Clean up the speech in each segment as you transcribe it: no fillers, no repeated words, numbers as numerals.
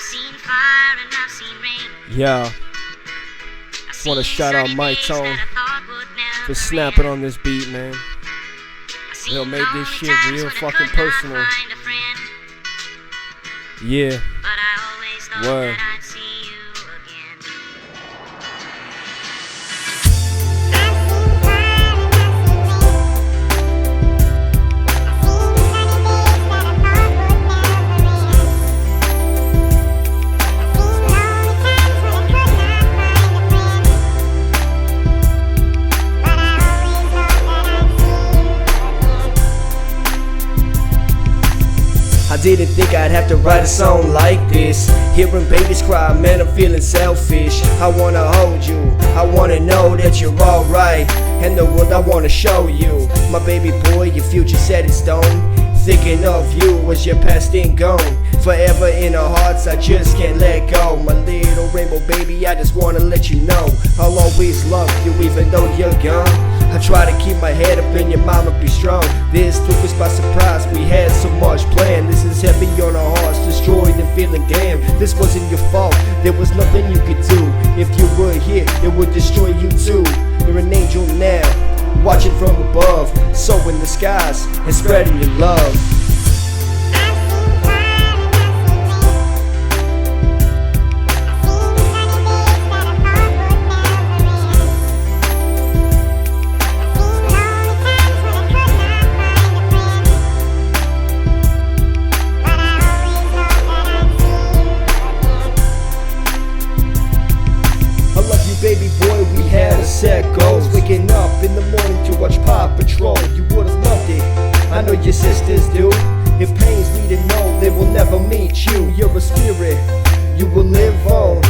seen fire and I've seen rain. Yeah, just want to shout out my tone for snapping on this beat, man. He'll make this shit real fucking personal. Yeah, word. I didn't think I'd have to write a song like this. Hearing babies cry, man, I'm feeling selfish. I wanna hold you, I wanna know that you're alright, and the world I wanna show you. My baby boy, your future set in stone. Thinking of you as your past ain't gone. Forever in our hearts, I just can't let go. My little rainbow baby, I just wanna let you know I'll always love you even though you're gone. I try to keep my head up and your mama be strong. This took us by surprise, we had so much planned. This is heavy on our hearts, destroyed and feeling damn. This wasn't your fault, there was nothing you could do. If you were here, it would destroy you too. You're an angel now, watching from above, sowing the skies and spreading your love. Baby boy, we had a set goals. Waking up in the morning to watch Paw Patrol. You would've loved it, I know your sisters do. It pains me to know they will never meet you. You're a spirit, you will live on.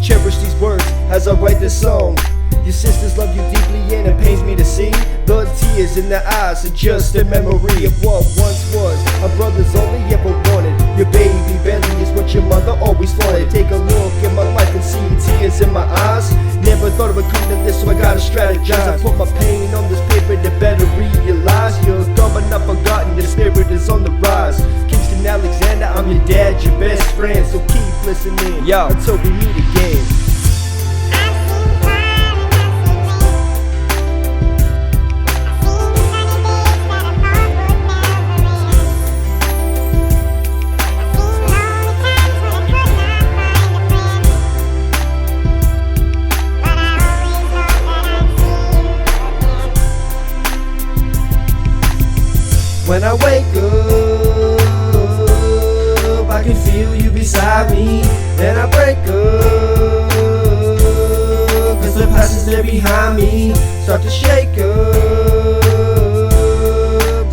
Cherish these words as I write this song. Your sisters love you deeply and it pains me to see the tears in their eyes are just a memory of what once was. A brother's all they ever wanted. Your baby belly is what your mother always wanted. Take a look at my life and see tears in my eyes. Never thought it would come to this, so I gotta strategize. I put my pain on this paper to better realize you're gone but not forgotten, your spirit is on the rise. Kingston, Alexander, I'm your dad, your best friend, so keep listening until we meet again. When I wake up, I can feel you beside me. Then I break up, cause the past is there behind me. Start to shake up,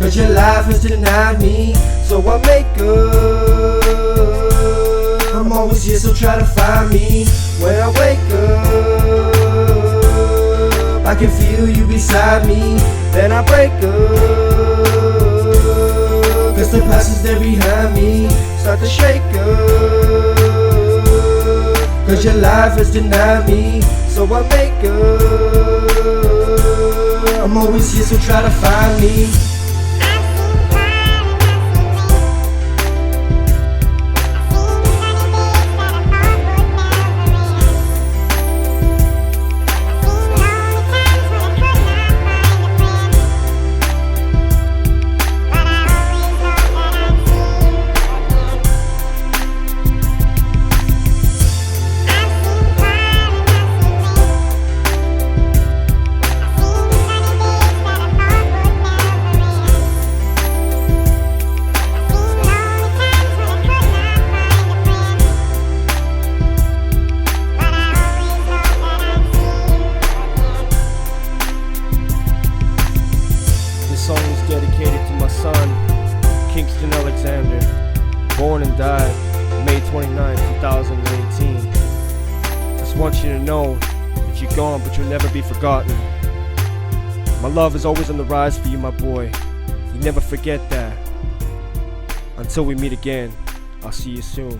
cause your life has denied me. So I make up, I'm always here, so try to find me. When I wake up, I can feel you beside me. Then I break up, cause the past is there behind me. Start to shake up, cause your life has denied me. So I make up, I'm always here, so try to find me. This song is dedicated to my son, Kingston Alexander, born and died May 29, 2018. Just want you to know that you're gone, but you'll never be forgotten. My love is always on the rise for you, my boy. You never forget that. Until we meet again, I'll see you soon.